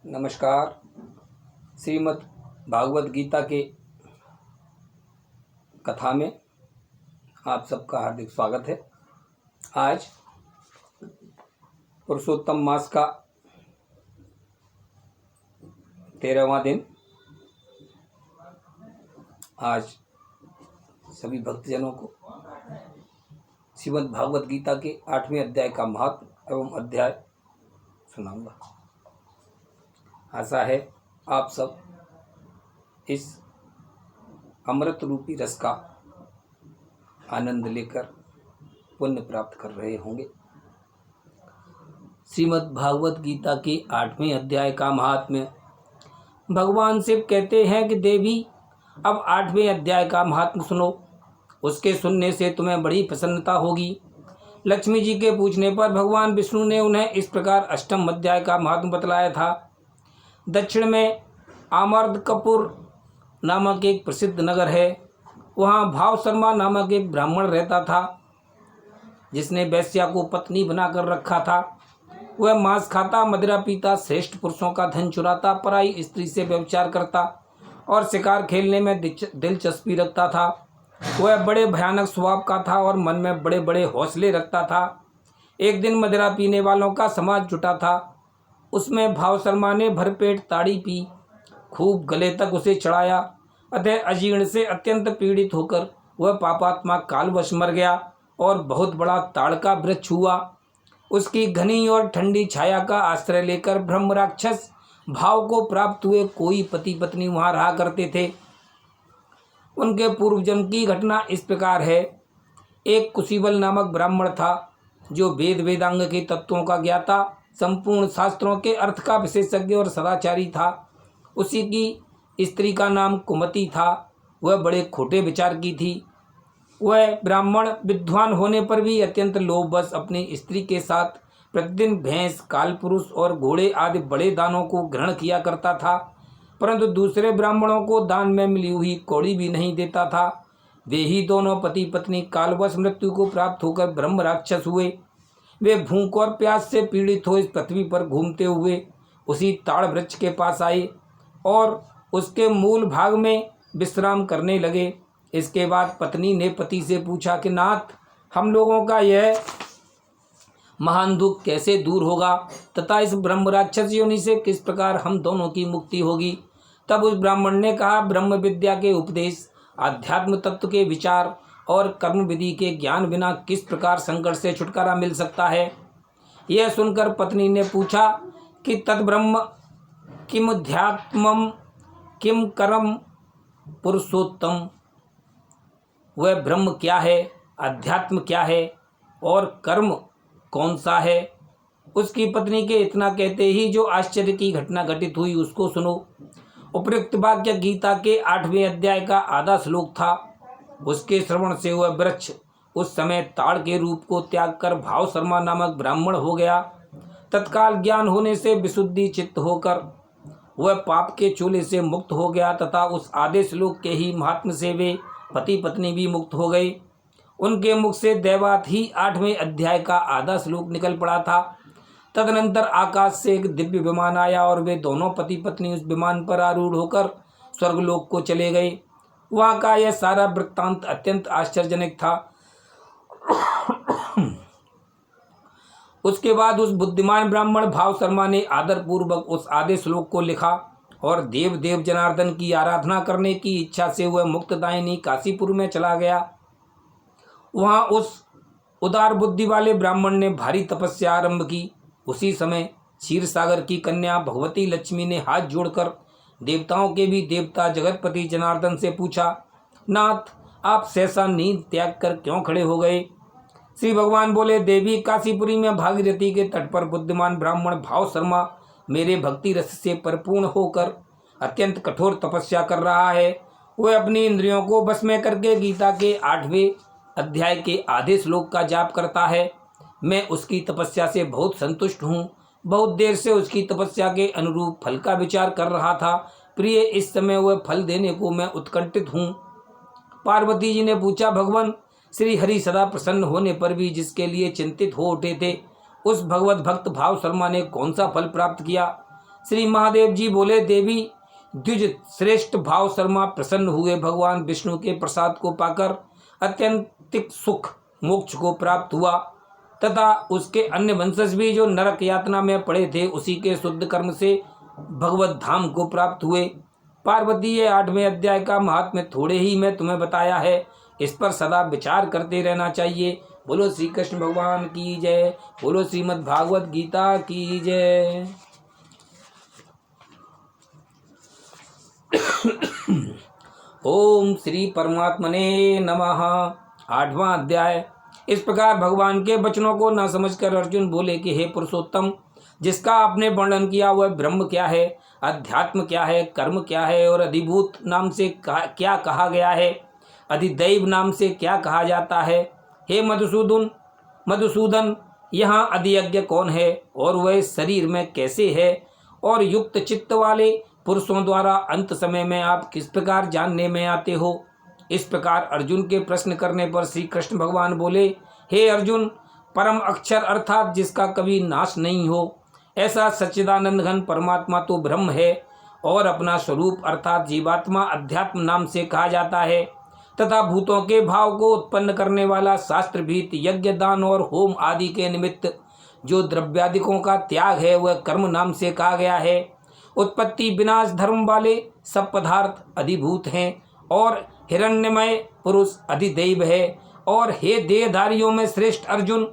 नमस्कार। श्रीमद् भागवत गीता के कथा में आप सबका हार्दिक स्वागत है। आज पुरुषोत्तम मास का 13वां दिन। आज सभी भक्तजनों को श्रीमद् भागवत गीता के 8वें अध्याय का महत्व एवं अध्याय सुनाऊंगा। आशा है आप सब इस अमृत रूपी रस का आनंद लेकर पुण्य प्राप्त कर रहे होंगे। श्रीमद् भागवत गीता के 8वें अध्याय का महात्म्य। भगवान शिव कहते हैं कि देवी, अब 8वें अध्याय का महात्म्य सुनो। उसके सुनने से तुम्हें बड़ी प्रसन्नता होगी। लक्ष्मी जी के पूछने पर भगवान विष्णु ने उन्हें इस प्रकार 8वें अध्याय का महात्म्य बतलाया था। दक्षिण में आमर्दकपुर नामक एक प्रसिद्ध नगर है। वहाँ भाव शर्मा नामक एक ब्राह्मण रहता था, जिसने वेश्या को पत्नी बनाकर रखा था। वह मांस खाता, मदिरा पीता, श्रेष्ठ पुरुषों का धन चुराता, पराई स्त्री से व्यभिचार करता और शिकार खेलने में दिलचस्पी रखता था। वह बड़े भयानक स्वभाव का था और मन में बड़े बड़े हौसले रखता था। एक दिन मदिरा पीने वालों का समाज जुटा था। उसमें भाव शर्मा ने भरपेट ताड़ी पी, खूब गले तक उसे चढ़ाया। अतः अजीर्ण से अत्यंत पीड़ित होकर वह पापात्मा कालवश मर गया और बहुत बड़ा ताड़ का वृक्ष हुआ। उसकी घनी और ठंडी छाया का आश्रय लेकर ब्रह्म राक्षस भाव को प्राप्त हुए कोई पति पत्नी वहाँ रहा करते थे। उनके पूर्व जन्म की घटना इस प्रकार है। एक कुशीबल नामक ब्राह्मण था, जो वेद वेदांग के तत्वों का ज्ञाता, संपूर्ण शास्त्रों के अर्थ का विशेषज्ञ और सदाचारी था। उसी की स्त्री का नाम कुमति था। वह बड़े खोटे विचार की थी। वह ब्राह्मण विद्वान होने पर भी अत्यंत लोभवश अपनी स्त्री के साथ प्रतिदिन भैंस, कालपुरुष और घोड़े आदि बड़े दानों को ग्रहण किया करता था, परंतु दूसरे ब्राह्मणों को दान में मिली हुई कौड़ी भी नहीं देता था। वे ही दोनों पति पत्नी कालवश मृत्यु को प्राप्त होकर ब्रह्म राक्षस हुए। वे भूख और प्यास से पीड़ित हो इस पृथ्वी पर घूमते हुए उसी ताड़ वृक्ष के पास आए और उसके मूल भाग में विश्राम करने लगे। इसके बाद पत्नी ने पति से पूछा कि नाथ, हम लोगों का यह महान दुख कैसे दूर होगा तथा इस ब्रह्म राक्षस योनि से किस प्रकार हम दोनों की मुक्ति होगी। तब उस ब्राह्मण ने कहा, ब्रह्म विद्या के उपदेश, आध्यात्म तत्व के विचार और कर्म विधि के ज्ञान बिना किस प्रकार संकट से छुटकारा मिल सकता है। यह सुनकर पत्नी ने पूछा कि तद्ब्रह्म किम ध्यात्मम किम कर्म पुरुषोत्तम। वह ब्रह्म क्या है, अध्यात्म क्या है और कर्म कौन सा है। उसकी पत्नी के इतना कहते ही जो आश्चर्य की घटना घटित हुई उसको सुनो। उपयुक्त वाक्य गीता के 8वें अध्याय का आधा श्लोक था। उसके श्रवण से वह वृक्ष उस समय ताड़ के रूप को त्याग कर भाव शर्मा नामक ब्राह्मण हो गया। तत्काल ज्ञान होने से विशुद्धि चित्त होकर वह पाप के चूल्हे से मुक्त हो गया तथा उस आधे श्लोक के ही महात्म्य से वे पति पत्नी भी मुक्त हो गए। उनके मुख से दैवात ही 8वें अध्याय का आधा श्लोक निकल पड़ा था। तदनंतर आकाश से एक दिव्य विमान आया और वे दोनों पति पत्नी उस विमान पर आरूढ़ होकर स्वर्गलोक को चले गए। वहाँ का यह सारा वृत्तांत अत्यंत आश्चर्यजनक था। उसके बाद उस बुद्धिमान ब्राह्मण भाव शर्मा ने आदरपूर्वक उस आधे श्लोक को लिखा और देव देव जनार्दन की आराधना करने की इच्छा से वह मुक्तदायिनी काशीपुर में चला गया। वहाँ उस उदार बुद्धि वाले ब्राह्मण ने भारी तपस्या आरंभ की। उसी समय क्षीर सागर की कन्या भगवती लक्ष्मी ने हाथ जोड़कर देवताओं के भी देवता जगतपति जनार्दन से पूछा, नाथ, आप सहसा नींद त्याग कर क्यों खड़े हो गए। श्री भगवान बोले, देवी, काशीपुरी में भागीरथी के तट पर बुद्धिमान ब्राह्मण भाव शर्मा मेरे भक्ति रस से परिपूर्ण होकर अत्यंत कठोर तपस्या कर रहा है। वह अपनी इंद्रियों को बस में करके गीता के 8वें अध्याय के आधे श्लोक का जाप करता है। मैं उसकी तपस्या से बहुत संतुष्ट हूँ। बहुत देर से उसकी तपस्या के अनुरूप फल का विचार कर रहा था। प्रिय, इस समय वह फल देने को मैं उत्कंठित हूँ। पार्वती जी ने पूछा, भगवान श्री हरि सदा प्रसन्न होने पर भी जिसके लिए चिंतित हो उठे थे, उस भगवत भक्त भाव शर्मा ने कौन सा फल प्राप्त किया। श्री महादेव जी बोले, देवी द्विज श्रेष्ठ भाव शर्मा प्रसन्न हुए। भगवान विष्णु के प्रसाद को पाकर अत्यंतिक सुख मोक्ष को प्राप्त हुआ तथा उसके अन्य वंशज भी जो नरक यातना में पड़े थे उसी के शुद्ध कर्म से भगवत धाम को प्राप्त हुए। पार्वती, ये 8वें अध्याय का महात्म्य थोड़े ही मैं तुम्हें बताया है, इस पर सदा विचार करते रहना चाहिए। बोलो श्री कृष्ण भगवान की जय। बोलो श्रीमद् भागवत गीता की जय। ओम श्री परमात्मने नमः। 8वां अध्याय। इस प्रकार भगवान के वचनों को न समझकर अर्जुन बोले कि हे पुरुषोत्तम, जिसका आपने वर्णन किया वह ब्रह्म क्या है, अध्यात्म क्या है, कर्म क्या है और अधिभूत नाम से क्या कहा गया है, अधिदैव नाम से क्या कहा जाता है। हे मधुसूदन, यहाँ अधियज्ञ कौन है और वह शरीर में कैसे है, और युक्त चित्त वाले पुरुषों द्वारा अंत समय में आप किस प्रकार जानने में आते हो। इस प्रकार अर्जुन के प्रश्न करने पर श्री कृष्ण भगवान बोले, हे अर्जुन, परम अक्षर अर्थात जिसका कभी नाश नहीं हो, ऐसा सच्चिदानंद घन परमात्मा तो ब्रह्म है और अपना स्वरूप अर्थात जीवात्मा अध्यात्म नाम से कहा जाता है तथा भूतों के भाव को उत्पन्न करने वाला शास्त्रभीत यज्ञ, दान और होम आदि के निमित्त जो द्रव्यादिकों का त्याग है वह कर्म नाम से कहा गया है। उत्पत्ति विनाश धर्म वाले सब पदार्थ अधिभूत हैं और हिरण्यमय पुरुष अधिदैव है। और हे देहधारियों में श्रेष्ठ अर्जुन,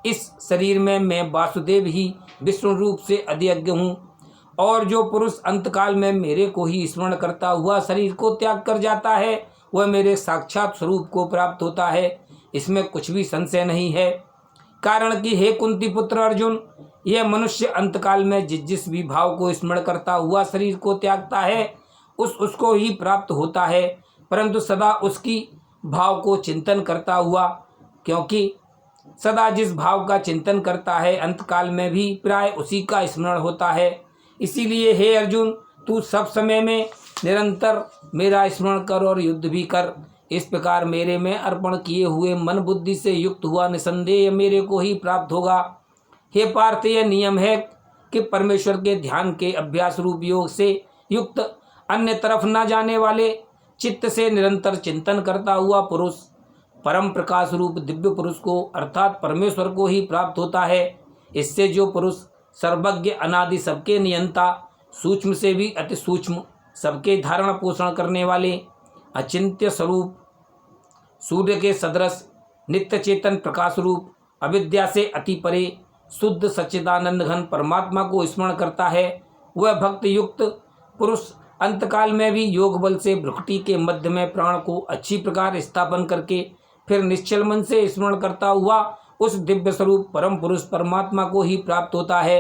इस शरीर में मैं वासुदेव ही विष्णु रूप से अधियज्ञ हूँ। और जो पुरुष अंतकाल में मेरे को ही स्मरण करता हुआ शरीर को त्याग कर जाता है वह मेरे साक्षात स्वरूप को प्राप्त होता है, इसमें कुछ भी संशय नहीं है। कारण कि हे कुंती पुत्र अर्जुन, यह मनुष्य अंतकाल में जिस भी भाव को स्मरण करता हुआ शरीर को त्यागता है उसको ही प्राप्त होता है, परंतु सदा उसकी भाव को चिंतन करता हुआ, क्योंकि सदा जिस भाव का चिंतन करता है अंतकाल में भी प्राय उसी का स्मरण होता है। इसीलिए हे अर्जुन, तू सब समय में निरंतर मेरा स्मरण कर और युद्ध भी कर। इस प्रकार मेरे में अर्पण किए हुए मन बुद्धि से युक्त हुआ निसंदेह मेरे को ही प्राप्त होगा। हे पार्थ, यह नियम है कि परमेश्वर के ध्यान के अभ्यास रूप योग से युक्त अन्य तरफ न जाने वाले चित्त से निरंतर चिंतन करता हुआ पुरुष परम प्रकाश रूप दिव्य पुरुष को अर्थात परमेश्वर को ही प्राप्त होता है। इससे जो पुरुष सर्वज्ञ, अनादि, सबके नियंता, सूक्ष्म से भी अति सूक्ष्म, सबके धारण पोषण करने वाले, अचिंत्य स्वरूप, सूर्य के सदृश, नित्य चेतन प्रकाश रूप, अविद्या से अति परे, शुद्ध सच्चिदानंद घन परमात्मा को स्मरण करता है, वह भक्त युक्त पुरुष अंतकाल में भी योग बल से भ्रुकुटी के मध्य में प्राण को अच्छी प्रकार स्थापन करके फिर निश्चल मन से स्मरण करता हुआ उस दिव्य स्वरूप परम पुरुष परमात्मा को ही प्राप्त होता है।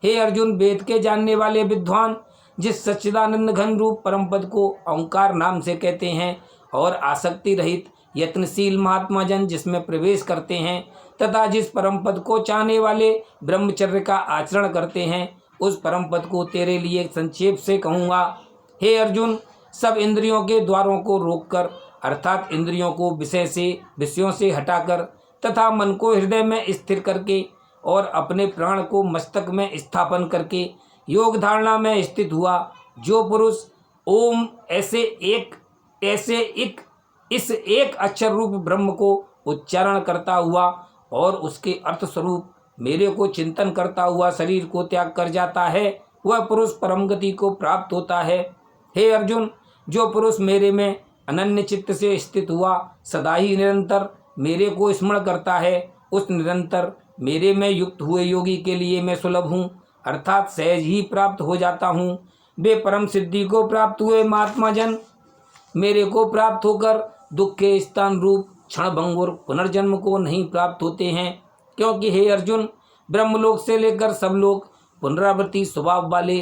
हे अर्जुन, वेद के जानने वाले विद्वान जिस सच्चिदानंद घन रूप परम पद को ओंकार नाम से कहते हैं और आसक्ति रहित यत्नशील महात्मा जन जिसमें प्रवेश करते हैं तथा जिस परम पद को चाहने वाले ब्रह्मचर्य का आचरण करते हैं, उस परम पद को तेरे लिए संक्षेप से कहूँगा। हे अर्जुन, सब इंद्रियों के द्वारों को रोककर अर्थात इंद्रियों को विषयों से हटाकर तथा मन को हृदय में स्थिर करके और अपने प्राण को मस्तक में स्थापन करके योग धारणा में स्थित हुआ जो पुरुष ओम इस एक अक्षर रूप ब्रह्म को उच्चारण करता हुआ और उसके अर्थ स्वरूप मेरे को चिंतन करता हुआ शरीर को त्याग कर जाता है, वह पुरुष परम गति को प्राप्त होता है। हे अर्जुन, जो पुरुष मेरे में अनन्य चित्त से स्थित हुआ सदा ही निरंतर मेरे को स्मरण करता है, उस निरंतर मेरे में युक्त हुए योगी के लिए मैं सुलभ हूँ अर्थात सहज ही प्राप्त हो जाता हूँ। वे परम सिद्धि को प्राप्त हुए महात्मा जन मेरे को प्राप्त होकर दुख के स्थान रूप क्षणभंगुर पुनर्जन्म को नहीं प्राप्त होते हैं, क्योंकि हे अर्जुन, ब्रह्मलोक से लेकर सब लोग पुनरावृत्ति स्वभाव वाले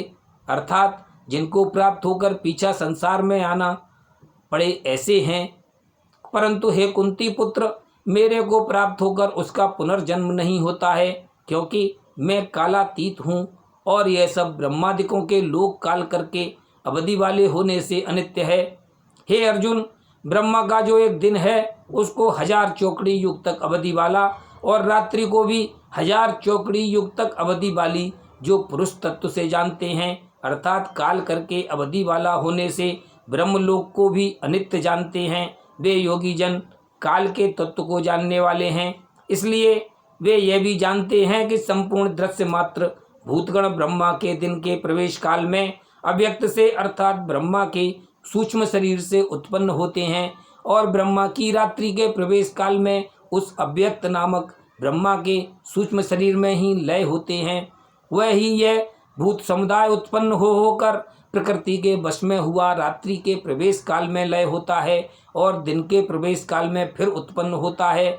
अर्थात जिनको प्राप्त होकर पीछा संसार में आना पड़े ऐसे हैं, परंतु हे कुंती पुत्र, मेरे को प्राप्त होकर उसका पुनर्जन्म नहीं होता है, क्योंकि मैं कालातीत हूँ और यह सब ब्रह्मादिकों के लोक काल करके अवधि वाले होने से अनित्य है। हे अर्जुन, ब्रह्मा का जो एक दिन है उसको 1000 चौकड़ी युग तक अवधि वाला और रात्रि को भी 1000 चौकड़ी युग तक अवधि वाली जो पुरुष तत्व से जानते हैं, अर्थात काल करके अवधि वाला होने से ब्रह्मलोक को भी अनित्य जानते हैं, वे योगी जन काल के तत्व को जानने वाले हैं। इसलिए वे यह भी जानते हैं कि संपूर्ण दृश्य मात्र भूतगण ब्रह्मा के दिन के प्रवेश काल में अव्यक्त से अर्थात ब्रह्मा के सूक्ष्म शरीर से उत्पन्न होते हैं और ब्रह्मा की रात्रि के प्रवेश काल में उस अव्यक्त नामक ब्रह्मा के सूक्ष्म शरीर में ही लय होते हैं। वह ही यह भूत समुदाय उत्पन्न होकर प्रकृति के वश में हुआ रात्रि के प्रवेश काल में लय होता है और दिन के प्रवेश काल में फिर उत्पन्न होता है।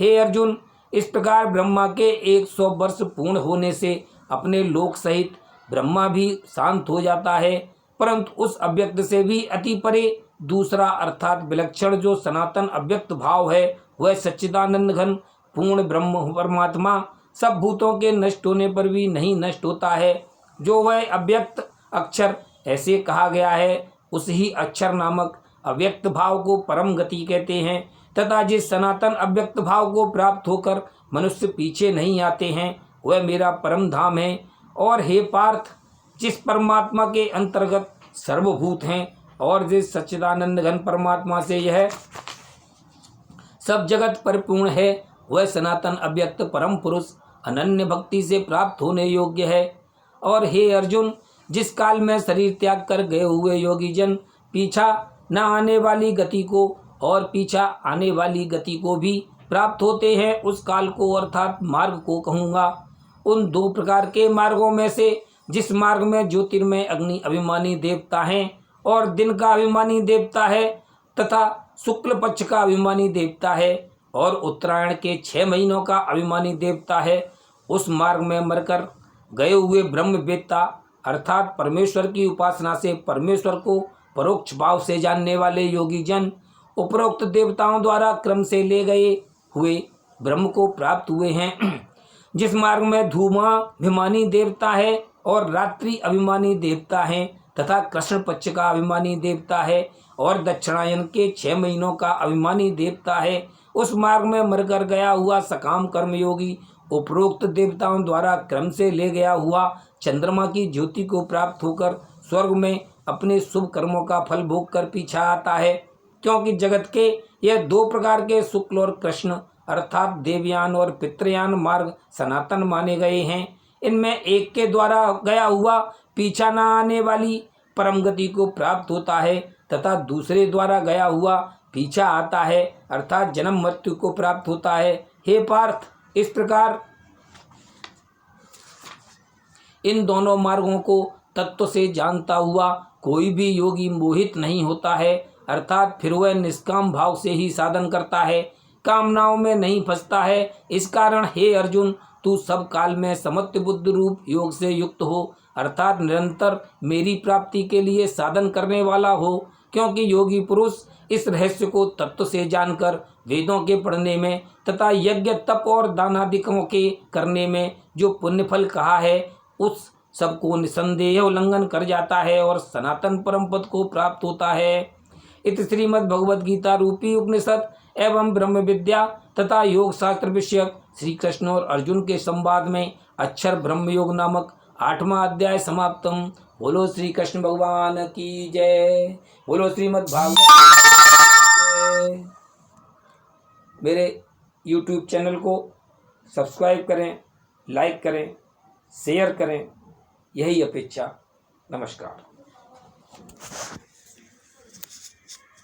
हे अर्जुन, इस प्रकार ब्रह्मा के 100 वर्ष पूर्ण होने से अपने लोक सहित ब्रह्मा भी शांत हो जाता है, परंतु उस अव्यक्त से भी अति परे दूसरा अर्थात विलक्षण जो सनातन अव्यक्त भाव है, वह सच्चिदानंद घन पूर्ण ब्रह्म परमात्मा सब भूतों के नष्ट होने पर भी नहीं नष्ट होता है। जो वह अव्यक्त अक्षर ऐसे कहा गया है, उस ही अक्षर नामक अव्यक्त भाव को परम गति कहते हैं तथा जिस सनातन अव्यक्त भाव को प्राप्त होकर मनुष्य पीछे नहीं आते हैं, वह मेरा परम धाम है। और हे पार्थ, जिस परमात्मा के अंतर्गत सर्वभूत हैं और जिस सच्चिदानंद घन परमात्मा से यह सब जगत परिपूर्ण है, वह सनातन अव्यक्त परम पुरुष अनन्य भक्ति से प्राप्त होने योग्य है। और हे अर्जुन, जिस काल में शरीर त्याग कर गए हुए योगी जन पीछा न आने वाली गति को और पीछा आने वाली गति को भी प्राप्त होते हैं, उस काल को अर्थात मार्ग को कहूँगा। उन 2 प्रकार के मार्गों में से जिस मार्ग में ज्योतिर्मय अग्नि अभिमानी देवता हैं और दिन का अभिमानी देवता है तथा शुक्ल पक्ष का अभिमानी देवता है और उत्तरायण के 6 महीनों का अभिमानी देवता है, उस मार्ग में मरकर गए हुए ब्रह्मवेत्ता अर्थात परमेश्वर की उपासना से परमेश्वर को परोक्ष भाव से जानने वाले योगी जन उपरोक्त देवताओं द्वारा क्रम से ले गए हुए ब्रह्म को प्राप्त हुए हैं। जिस मार्ग में धूमाभिमानी देवता है और रात्रि अभिमानी देवता है तथा कृष्ण पक्ष का अभिमानी देवता है और दक्षिणायन के 6 महीनों का अभिमानी देवता है, उस मार्ग में मरकर गया हुआ सकाम कर्मयोगी उपरोक्त देवताओं द्वारा क्रम से ले गया हुआ चंद्रमा की ज्योति को प्राप्त होकर स्वर्ग में अपने शुभ कर्मों का फल भोग कर पीछा आता है। क्योंकि जगत के यह 2 प्रकार के शुक्ल और कृष्ण अर्थात देवयान और पितृयान मार्ग सनातन माने गए हैं। इनमें एक के द्वारा गया हुआ पीछा न आने वाली परम गति को प्राप्त होता है तथा दूसरे द्वारा गया हुआ पीछा आता है अर्थात जन्म मृत्यु को प्राप्त होता है। हे पार्थ, इस प्रकार इन दोनों मार्गों को तत्व से जानता हुआ कोई भी योगी मोहित नहीं होता है, अर्थात फिर वह निष्काम भाव से ही साधन करता है, कामनाओं में नहीं फंसता है। इस कारण हे अर्जुन, तू सब काल में समत्व बुद्धि रूप योग से युक्त हो, अर्थात निरंतर मेरी प्राप्ति के लिए साधन करने वाला हो। क्योंकि योगी पुरुष इस रहस्य को तत्व से जानकर वेदों के पढ़ने में तथा यज्ञ तप और दानादिकों के करने में जो पुण्यफल कहा है, उस सबको निसंदेह उल्लंघन कर जाता है और सनातन परम पद को प्राप्त होता है। इत श्रीमद् भगवद गीता रूपी उपनिषद एवं ब्रह्म विद्या तथा योग शास्त्र विषयक श्री कृष्ण और अर्जुन के संवाद में अक्षर ब्रह्म योग नामक 8वां अध्याय समाप्तम। बोलो श्री कृष्ण भगवान की जय, बोलो श्रीमद् भागवत की जय। मेरे YouTube चैनल को सब्सक्राइब करें, लाइक करें, शेयर करें, यही अपेक्षा। नमस्कार।